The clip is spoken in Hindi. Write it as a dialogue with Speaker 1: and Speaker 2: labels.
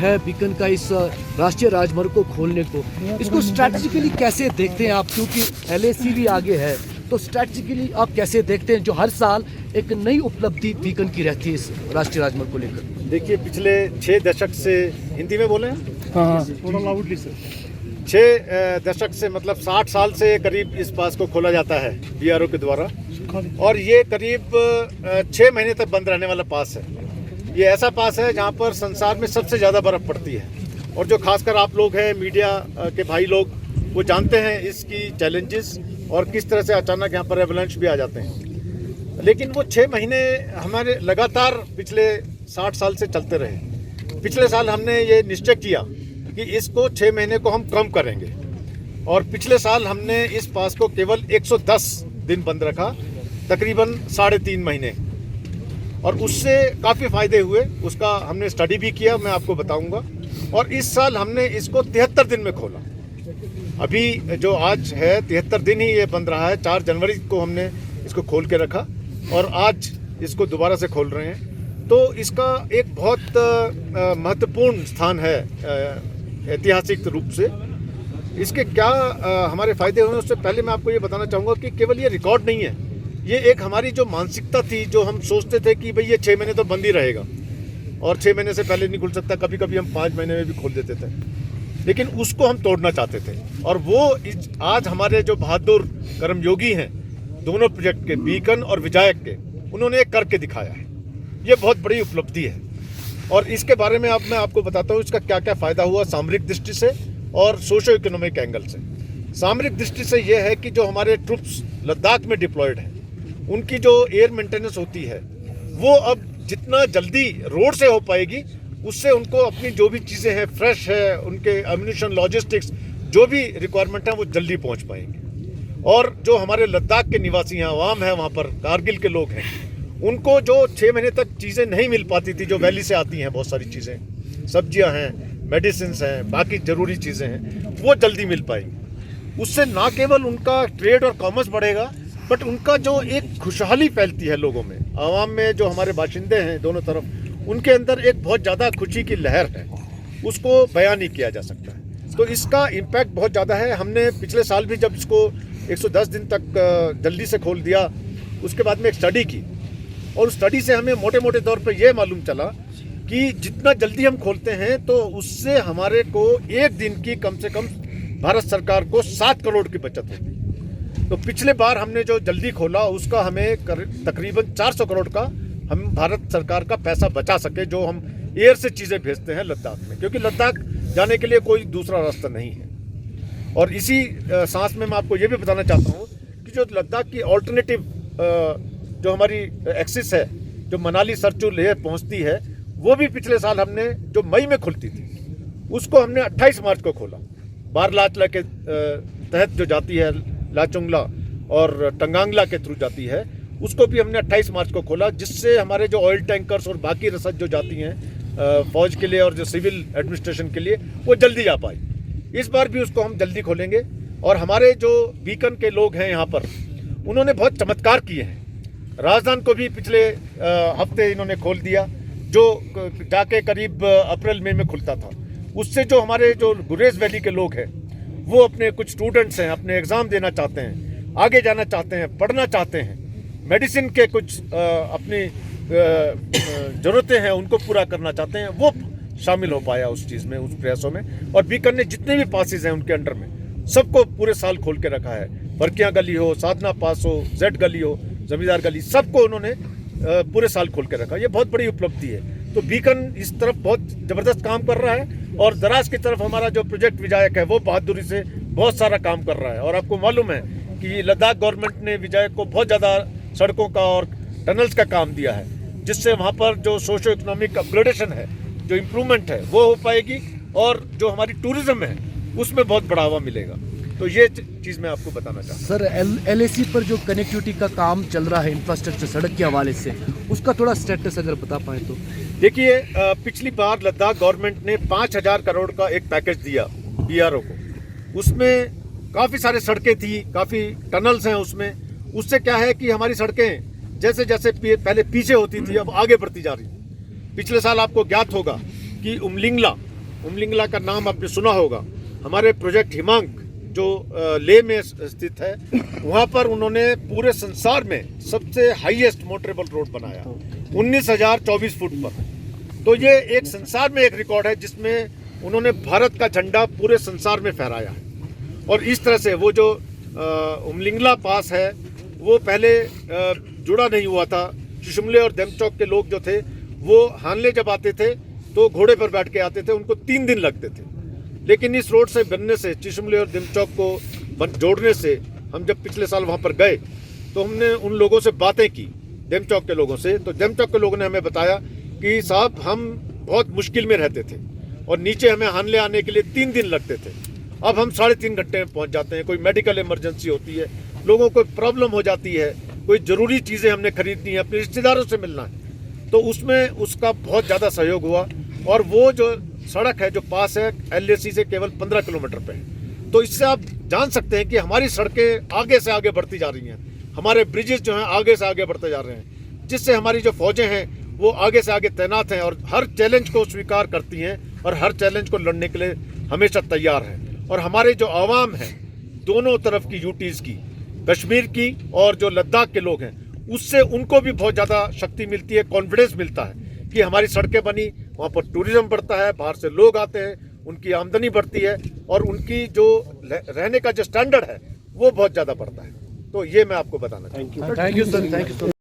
Speaker 1: है बीकन का इस राष्ट्रीय राजमार्ग को खोलने को, इसको स्ट्रैटेजिकली कैसे देखते हैं आप? क्योंकि LAC भी आगे है, तो स्ट्रैटेजिकली आप कैसे देखते हैं जो हर साल एक नई उपलब्धि बीकन की रहती है इस राष्ट्रीय राजमार्ग को लेकर?
Speaker 2: देखिए, पिछले 6 दशक से, हिंदी में बोले हैं?
Speaker 1: हाँ,
Speaker 2: थोड़ा लाउडली सर। 6 दशक से मतलब 60 साल से करीब इस पास को खोला जाता है BRO के द्वारा, और ये करीब 6 महीने तक बंद रहने वाला पास है। ये ऐसा पास है जहाँ पर संसार में सबसे ज़्यादा बर्फ़ पड़ती है, और जो खासकर आप लोग हैं मीडिया के भाई लोग, वो जानते हैं इसकी चैलेंजेस और किस तरह से अचानक यहाँ पर एवलांच भी आ जाते हैं। लेकिन वो 6 महीने हमारे लगातार पिछले 60 साल से चलते रहे। पिछले साल हमने ये निश्चय किया कि इसको 6 महीने को हम कम करेंगे, और पिछले साल हमने इस पास को केवल 110 दिन बंद रखा, तकरीबन 3.5 महीने, और उससे काफ़ी फ़ायदे हुए। उसका हमने स्टडी भी किया, मैं आपको बताऊंगा। और इस साल हमने इसको 73 दिन में खोला। अभी जो आज है 73 दिन ही ये बंद रहा है। 4 जनवरी को हमने इसको खोल के रखा, और आज इसको दोबारा से खोल रहे हैं। तो इसका एक बहुत महत्वपूर्ण स्थान है ऐतिहासिक रूप से। इसके क्या हमारे फ़ायदे हुए, उससे पहले मैं आपको ये बताना चाहूँगा कि केवल ये रिकॉर्ड नहीं है, ये एक हमारी जो मानसिकता थी, जो हम सोचते थे कि भाई ये 6 महीने तो बंद ही रहेगा और 6 महीने से पहले नहीं खुल सकता। कभी कभी हम 5 महीने में भी खोल देते थे, लेकिन उसको हम तोड़ना चाहते थे। और वो आज हमारे जो बहादुर कर्मयोगी हैं, दोनों प्रोजेक्ट के, बीकन और विजायक के, उन्होंने एक करके दिखाया है। ये बहुत बड़ी उपलब्धि है, और इसके बारे में अब मैं आपको बताता हूँ इसका क्या क्या फ़ायदा हुआ सामरिक दृष्टि से और सोशो इकोनॉमिक एंगल से। सामरिक दृष्टि से ये है कि जो हमारे ट्रुप्स लद्दाख में डिप्लॉयड हैं, उनकी जो एयर मेंटेनेंस होती है, वो अब जितना जल्दी रोड से हो पाएगी, उससे उनको अपनी जो भी चीज़ें हैं, फ्रेश है, उनके एम्यूनिशन, लॉजिस्टिक्स, जो भी रिक्वायरमेंट है, वो जल्दी पहुंच पाएंगे। और जो हमारे लद्दाख के निवासी हैं, आवाम है वहाँ पर, कारगिल के लोग हैं, उनको जो 6 महीने तक चीज़ें नहीं मिल पाती थी, जो वैली से आती हैं, बहुत सारी चीज़ें, सब्जियाँ हैं, मेडिसिन हैं, बाकी ज़रूरी चीज़ें हैं, वो जल्दी मिल पाएंगी। उससे ना केवल उनका ट्रेड और कॉमर्स बढ़ेगा, बट उनका जो एक खुशहाली फैलती है लोगों में, आवाम में, जो हमारे बाशिंदे हैं दोनों तरफ, उनके अंदर एक बहुत ज़्यादा खुशी की लहर है, उसको बयान नहीं किया जा सकता है। तो इसका इम्पैक्ट बहुत ज़्यादा है। हमने पिछले साल भी जब इसको 110 दिन तक जल्दी से खोल दिया, उसके बाद में एक स्टडी की, और उस स्टडी से हमें मोटे मोटे तौर पर यह मालूम चला कि जितना जल्दी हम खोलते हैं, तो उससे हमारे को एक दिन की कम से कम भारत सरकार को 7 करोड़ की बचत होती है। तो पिछले बार हमने जो जल्दी खोला, उसका हमें तकरीबन 400 करोड़ का हम भारत सरकार का पैसा बचा सके, जो हम एयर से चीज़ें भेजते हैं लद्दाख में, क्योंकि लद्दाख जाने के लिए कोई दूसरा रास्ता नहीं है। और इसी सांस में मैं आपको ये भी बताना चाहता हूँ कि जो लद्दाख की ऑल्टरनेटिव जो हमारी एक्सिस है, जो मनाली सरचू लेह पहुँचती है, वो भी पिछले साल हमने, जो मई में खुलती थी, उसको हमने 28 मार्च को खोला। बारलाचला के तहत जो जाती है, लाचुंगला और टंगांगला के थ्रू जाती है, उसको भी हमने 28 मार्च को खोला, जिससे हमारे जो ऑयल टैंकर्स और बाकी रसद जो जाती हैं फौज के लिए और जो सिविल एडमिनिस्ट्रेशन के लिए, वो जल्दी आ पाई। इस बार भी उसको हम जल्दी खोलेंगे। और हमारे जो बीकन के लोग हैं यहाँ पर, उन्होंने बहुत चमत्कार किए हैं। राजधान को भी पिछले हफ्ते इन्होंने खोल दिया, जो जाके करीब अप्रैल मई में खुलता था। उससे जो हमारे जो गुरेज वैली के लोग हैं, वो अपने कुछ स्टूडेंट्स हैं, अपने एग्ज़ाम देना चाहते हैं, आगे जाना चाहते हैं, पढ़ना चाहते हैं, मेडिसिन के कुछ अपनी ज़रूरतें हैं, उनको पूरा करना चाहते हैं, वो शामिल हो पाया उस चीज़ में, उस प्रयासों में। और बीकन ने जितने भी पासेज हैं उनके अंडर में, सबको पूरे साल खोल के रखा है। फरकियाँ गली हो, साधना पास हो, जेड गली हो, जमींदार गली, सबको उन्होंने पूरे साल खोल के रखा। ये बहुत बड़ी उपलब्धि है। तो बीकन इस तरफ बहुत ज़बरदस्त काम कर रहा है, और दराज की तरफ हमारा जो प्रोजेक्ट विजायक है, वो बहादुरी से बहुत सारा काम कर रहा है। और आपको मालूम है कि लद्दाख गवर्नमेंट ने विजायक को बहुत ज़्यादा सड़कों का और टनल्स का काम दिया है, जिससे वहाँ पर जो सोशो इकोनॉमिक अपग्रेडेशन है, जो इम्प्रूवमेंट है, वो हो पाएगी, और जो हमारी टूरिज्म है, उसमें बहुत बढ़ावा मिलेगा। तो ये चीज़ मैं आपको बताना चाहता हूँ।
Speaker 1: सर, LAC पर जो कनेक्टिविटी का काम चल रहा है, इंफ्रास्ट्रक्चर सड़क के हवाले से, उसका थोड़ा स्टेटस अगर बता पाए तो।
Speaker 2: देखिए, पिछली बार लद्दाख गवर्नमेंट ने 5000 करोड़ का एक पैकेज दिया BRO को। उसमें काफ़ी सारे सड़कें थी, काफ़ी टनल्स हैं उसमें। उससे क्या है कि हमारी सड़कें जैसे जैसे पहले पीछे होती थी, अब आगे बढ़ती जा रही। पिछले साल आपको ज्ञात होगा कि उमलिंगला उमलिंगला का नाम आपने सुना होगा। हमारे प्रोजेक्ट हिमांक जो लेह में स्थित है, वहाँ पर उन्होंने पूरे संसार में सबसे हाईएस्ट मोटरेबल रोड बनाया 19,024 फुट पर। तो ये एक संसार में एक रिकॉर्ड है जिसमें उन्होंने भारत का झंडा पूरे संसार में फहराया है। और इस तरह से वो जो उमलिंगला पास है वो पहले जुड़ा नहीं हुआ था। चिशुमले और देमचौक के लोग जो थे वो हानले जब आते थे तो घोड़े पर बैठ के आते थे, उनको 3 दिन लगते थे। लेकिन इस रोड से बनने से, चिशुमले और देमचौक को जोड़ने से, हम जब पिछले साल वहाँ पर गए तो हमने उन लोगों से बातें की, देमचौक के लोगों से। तो देमचौक के लोगों ने हमें बताया कि साहब हम बहुत मुश्किल में रहते थे और नीचे हमें हानले आने के लिए 3 दिन लगते थे, अब हम 3.5 घंटे में पहुँच जाते हैं। कोई मेडिकल इमरजेंसी होती है, लोगों को प्रॉब्लम हो जाती है, कोई ज़रूरी चीज़ें हमने खरीदनी है, अपने रिश्तेदारों से मिलना है, तो उसमें उसका बहुत ज़्यादा सहयोग हुआ। और वो जो सड़क है जो पास है LAC से केवल 15 किलोमीटर पे है। तो इससे आप जान सकते हैं कि हमारी सड़कें आगे से आगे बढ़ती जा रही हैं, हमारे ब्रिजेस जो हैं आगे से आगे बढ़ते जा रहे हैं, जिससे हमारी जो फौजें हैं वो आगे से आगे तैनात हैं और हर चैलेंज को स्वीकार करती हैं और हर चैलेंज को लड़ने के लिए हमेशा तैयार हैं। और हमारे जो आवाम है दोनों तरफ की यूटीज़ की, कश्मीर की और जो लद्दाख के लोग हैं, उससे उनको भी बहुत ज़्यादा शक्ति मिलती है, कॉन्फिडेंस मिलता है कि हमारी सड़कें बनी, वहाँ पर टूरिज्म बढ़ता है, बाहर से लोग आते हैं, उनकी आमदनी बढ़ती है और उनकी जो रहने का जो स्टैंडर्ड है वो बहुत ज़्यादा बढ़ता है। तो ये मैं आपको बताना चाहूँगा।
Speaker 1: Thank you sir, thank you sir.